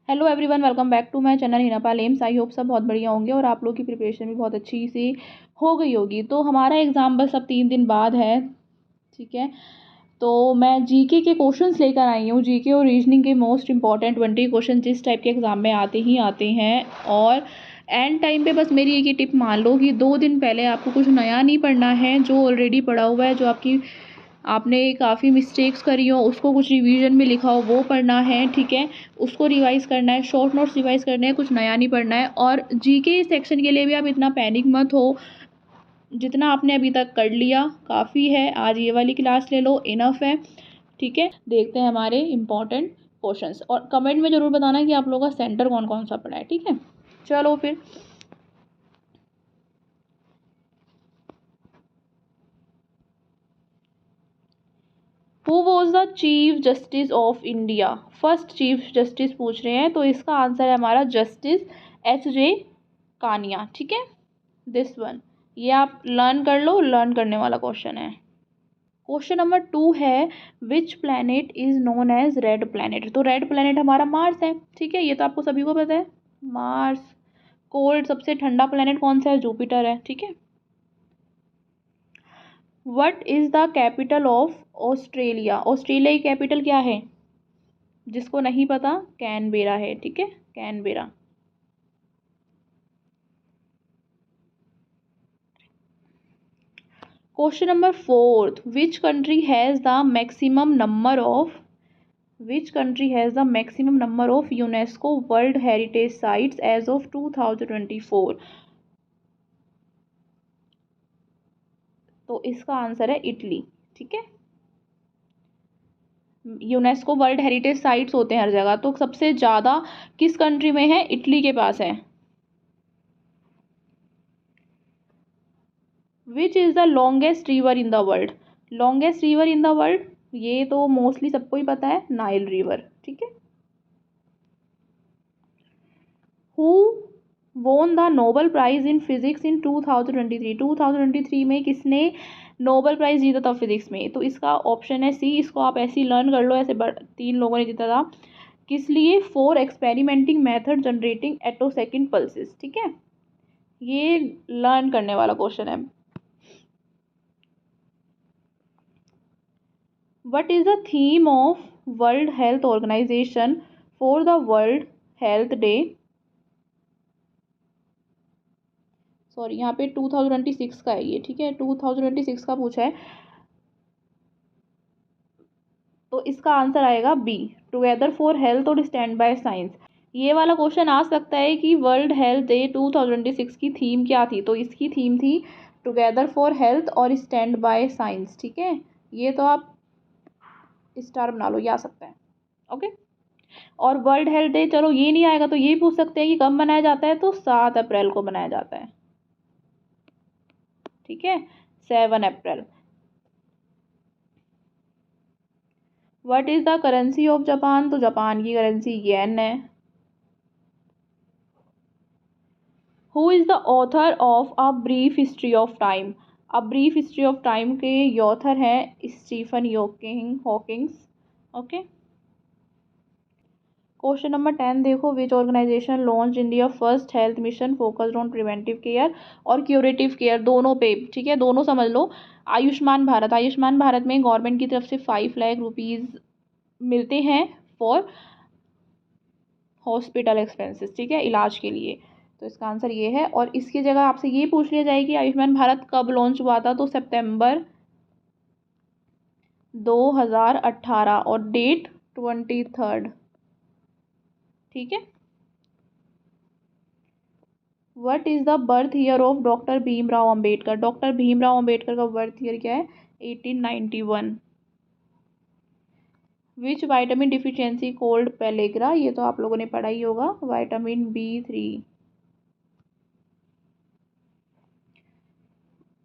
Hello everyone, welcome back to my channel Hina Pal AIIMS. I hope सब बहुत बढ़िया होंगे और आप लोग की प्रिपरेशन भी बहुत अच्छी सी हो गई होगी। तो हमारा एग्ज़ाम बस अब 3 दिन बाद है, ठीक है। तो मैं जीके के क्वेश्चंस लेकर आई हूँ। जीके और रीजनिंग के मोस्ट इंपॉर्टेंट 20 क्वेश्चन जिस टाइप के एग्ज़ाम में आते ही आते हैं। और एंड टाइम पे बस मेरी एक ही टिप मान लो कि 2 दिन पहले आपको कुछ नया नहीं पढ़ना है। जो ऑलरेडी पढ़ा हुआ है, जो आपने काफ़ी मिस्टेक्स करी हो, उसको कुछ रिवीजन में लिखा हो वो पढ़ना है, ठीक है। उसको रिवाइज करना है, शॉर्ट नोट्स रिवाइज करने हैं, कुछ नया नहीं पढ़ना है। और जीके सेक्शन के लिए भी आप इतना पैनिक मत हो। जितना आपने अभी तक कर लिया काफ़ी है। आज ये वाली क्लास ले लो, इनफ है, ठीक है। देखते हैं हमारे इम्पॉर्टेंट क्वेश्चंस और कमेंट में ज़रूर बताना कि आप लोगों का सेंटर कौन कौन सा पड़ा है, ठीक है। चलो फिर, who was the chief justice of India? First chief justice पूछ रहे हैं, तो इसका आंसर है हमारा जस्टिस एच.जे. कानिया, ठीक है। दिस वन ये आप लर्न कर लो, लर्न करने वाला क्वेश्चन है। क्वेश्चन नंबर 2 है, which planet is known as red planet? तो रेड प्लैनेट हमारा मार्स है, ठीक है। ये तो आपको सभी को पता है, मार्स। कोल्ड सबसे ठंडा प्लैनेट कौन सा है? जुपिटर है, ठीक है। What is the capital of Australia? Australia की कैपिटल क्या है? जिसको नहीं पता, कैनबेरा है, ठीक है, Canberra. Question number 4, which country has the maximum number of UNESCO World Heritage sites as of 2024? तो इसका आंसर है इटली, ठीक है। यूनेस्को वर्ल्ड हेरिटेज साइट्स होते हैं हर जगह, तो सबसे ज़्यादा किस कंट्री में है? इटली के पास है। Which is the longest river in the world? Longest river in the world, ये तो मोस्टली सबको ही पता है, नाइल रिवर, ठीक है। Who won the Nobel prize in physics in 2023? 2023 में किसने नोबल प्राइज जीता था फिजिक्स में? तो इसका ऑप्शन है सी। इसको आप ऐसे ही लर्न कर लो, ऐसे 3 लोगों ने जीता था। किस लिए? For experimenting method generating attosecond pulses, ठीक है। ये लर्न करने वाला क्वेश्चन है। What is the theme of World Health Organization for the World Health Day? Sorry, यहाँ पे 2026 का है ये, ठीक है, 2026 का पूछा है। तो इसका आंसर आएगा बी, टुगेदर फॉर हेल्थ और स्टैंड बाय साइंस। ये वाला क्वेश्चन आ सकता है कि वर्ल्ड हेल्थ डे 2026 की थीम क्या थी? तो इसकी थीम थी टुगेदर फॉर हेल्थ और स्टैंड बाय साइंस, ठीक है। ये तो आप स्टार बना लो, ये आ सकता है, ओके। और वर्ल्ड हेल्थ डे, चलो ये नहीं आएगा तो ये पूछ सकते हैं कि कब मनाया जाता है? तो 7 अप्रैल को मनाया जाता है, ठीक है, 7 April. What is the currency of Japan? तो जापान की करेंसी येन है। Who is the author of a brief history of time? A brief history of time के ऑथर हैं Stephen Hawkings, okay. Question number 10 देखो, which organization launch India first health mission focused on preventive care और curative care, दोनों पे, ठीक है, दोनों समझ लो। आयुष्मान भारत, आयुष्मान भारत में गवर्नमेंट की तरफ से 5 लाख रुपीज़ मिलते हैं फॉर हॉस्पिटल एक्सपेंसेस, ठीक है, इलाज के लिए। तो इसका आंसर ये है। और इसकी जगह आपसे ये पूछ लिया जाए कि आयुष्मान भारत कब लॉन्च हुआ था? तो सितंबर 2018 और डेट 23, ठीक है। What is the birth year of doctor Bhimrao Ambedkar? Doctor Bhimrao Ambedkar का बर्थ ईयर क्या है? 1891। Which vitamin deficiency called pellagra? ये तो आप लोगों ने पढ़ा ही होगा, vitamin B3।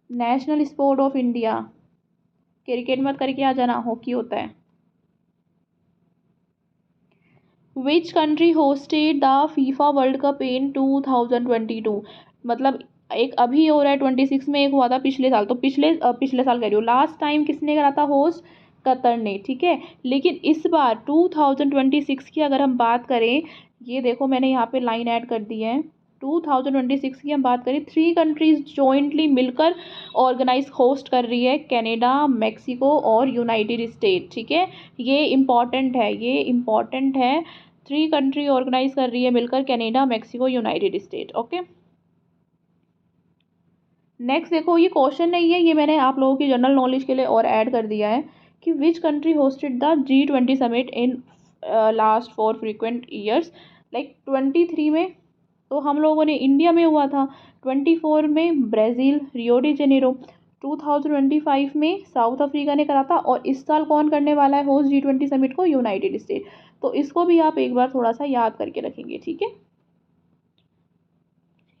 National sport of India, cricket मत करके आ जाना, हॉकी होता है। Which country hosted the FIFA World Cup in 2022? मतलब एक अभी हो रहा है 26 में, एक हुआ था पिछले साल। तो पिछले साल कह रही हूँ, लास्ट टाइम किसने करा था होस्ट? कतर ने, ठीक है। लेकिन इस बार 2026 की अगर हम बात करें, ये देखो मैंने यहाँ पे लाइन ऐड कर दी है, 2026 की हम बात करें, 3 कंट्रीज जॉइंटली मिलकर ऑर्गेनाइज होस्ट कर रही है, कनाडा, मेक्सिको और यूनाइटेड स्टेट, ठीक है। ये इम्पॉर्टेंट है, ये इम्पॉर्टेंट है। 3 कंट्री ऑर्गेनाइज कर रही है मिलकर, Canada, Mexico, United state, okay. Next देखो, ये क्वेश्चन नहीं है, ये मैंने आप लोगों की जनरल नॉलेज के लिए और ऐड कर दिया है कि विच country hosted the G20 summit in last 4 frequent years. Like 23 में तो हम लोगों ने इंडिया में हुआ था, 24 में ब्राज़ील रियो डी जेनेरो, 2025 में साउथ अफ्रीका ने करा था, और इस साल कौन करने वाला है होस्ट G20 समिट को, यूनाइटेड स्टेट। तो इसको भी आप एक बार थोड़ा सा याद करके रखेंगे, ठीक है।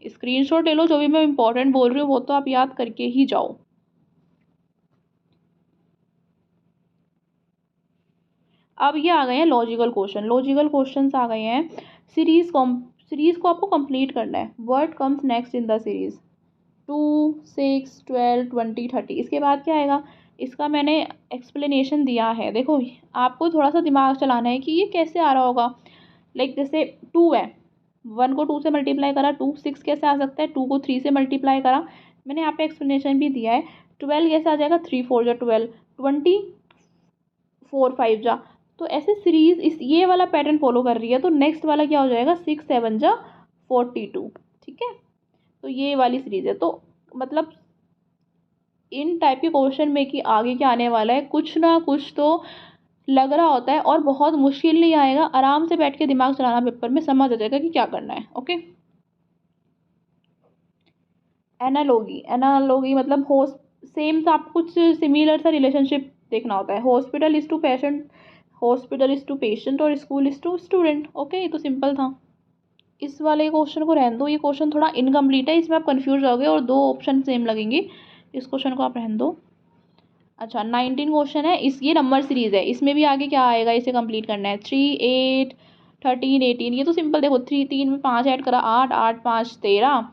स्क्रीनशॉट ले लो, जो भी मैं इंपॉर्टेंट बोल रही हूँ वो तो आप याद करके ही जाओ। अब ये आ गए हैं लॉजिकल क्वेश्चन, लॉजिकल क्वेश्चंस आ गए हैं। सीरीज को आपको कंप्लीट करना है। What comes next in the series, 2, 6, 12, 20, 30, इसके बाद क्या आएगा, इसका मैंने एक्सप्लेनेशन दिया है। देखो आपको थोड़ा सा दिमाग चलाना है कि ये कैसे आ रहा होगा। लाइक जैसे 2 है, 1 को 2 से मल्टीप्लाई करा, 2, 6 कैसे आ सकता है, 2 को 3 से मल्टीप्लाई करा, मैंने यहाँ पे एक्सप्लेनेशन भी दिया है। 12 कैसे आ जाएगा, 3 4 जा 12, 20 4 5 जा। तो ऐसे सीरीज इस ये वाला पैटर्न फॉलो कर रही है, तो नेक्स्ट वाला क्या हो जाएगा, 6 7 जा 42, ठीक है। तो ये वाली सीरीज है। तो मतलब इन टाइप के क्वेश्चन में कि आगे क्या आने वाला है, कुछ ना कुछ तो लग रहा होता है, और बहुत मुश्किल नहीं आएगा, आराम से बैठ के दिमाग चलाना, पेपर में समझ आ जाएगा कि क्या करना है, ओके। एनालॉगी, एनालॉगी मतलब होस्ट, सेम सा, आप कुछ सिमिलर सा रिलेशनशिप देखना होता है। Hospital is to patient, hospital is to patient, और school is to student, okay. ये तो सिंपल था। इस वाले क्वेश्चन को रहने दो, ये क्वेश्चन थोड़ा इनकम्प्लीट है, इसमें आप कंफ्यूज होगे और 2 ऑप्शन सेम लगेंगे, इस क्वेश्चन को आप रहने दो। अच्छा 19 क्वेश्चन है, इस ये नंबर सीरीज है, इसमें भी आगे क्या आएगा, इसे कंप्लीट करना है। 3, 8, 13, 18, ये तो सिंपल, देखो 3 में 5 ऐड करा, 8, 8 5 13,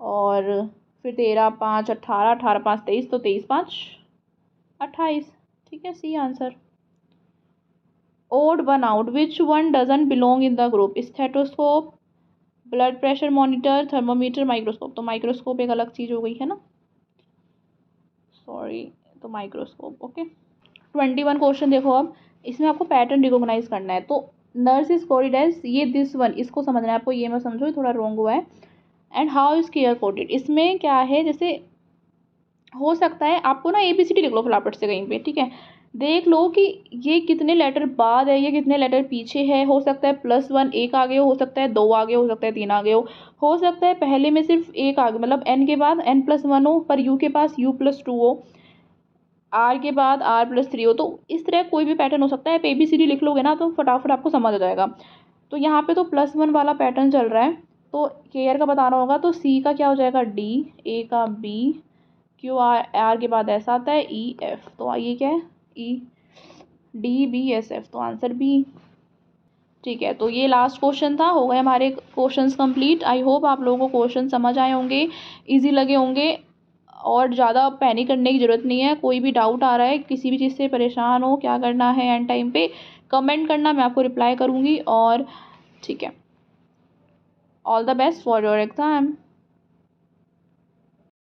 और फिर 13 5 18, 18 5 23, तो 23 5 28, ठीक है, C answer. Odd one out, which one doesn't belong in the group, stethoscope, blood pressure monitor, thermometer, microscope. तो माइक्रोस्कोप एक अलग चीज़ हो गई है ना, सॉरी, तो माइक्रोस्कोप, ओके। 21 क्वेश्चन देखो, अब इसमें आपको पैटर्न रिकॉग्नाइज करना है। तो नर्स इज कोडेड एज, ये दिस वन, इसको समझना है आपको, ये मैं समझो थोड़ा रॉन्ग हुआ है। And how is care coded, इसमें क्या है, जैसे हो सकता है आपको ना ABCD लिख लो फटाफट से कहीं पे, ठीक है। देख लो कि ये कितने लेटर बाद है, ये कितने लेटर पीछे है। हो सकता है +1 एक आगे हो सकता है 2 आगे हो सकता है 3 आगे हो सकता है पहले में सिर्फ एक आगे, मतलब N के बाद N+1 हो, पर U के पास U+2 हो, R के बाद R+3 हो। तो इस तरह कोई भी पैटर्न हो सकता है। आप ABCD लिख लोगे ना तो फटाफट आपको समझ आ जाएगा। तो यहाँ पे तो +1 वाला पैटर्न चल रहा है, तो केयर का बताना होगा। तो C का क्या हो जाएगा D, A का B, Q R के बाद S आता है, E F, तो ये क्या है E D B S F, तो आंसर B, ठीक है। तो ये लास्ट क्वेश्चन था, हो गए हमारे क्वेश्चंस कंप्लीट। आई होप आप लोगों को क्वेश्चन समझ आए होंगे, इजी लगे होंगे, और ज़्यादा पैनिक करने की ज़रूरत नहीं है। कोई भी डाउट आ रहा है, किसी भी चीज़ से परेशान हो, क्या करना है एंड टाइम पे कमेंट करना, मैं आपको रिप्लाई करूँगी। और ठीक है, all the best for your exam.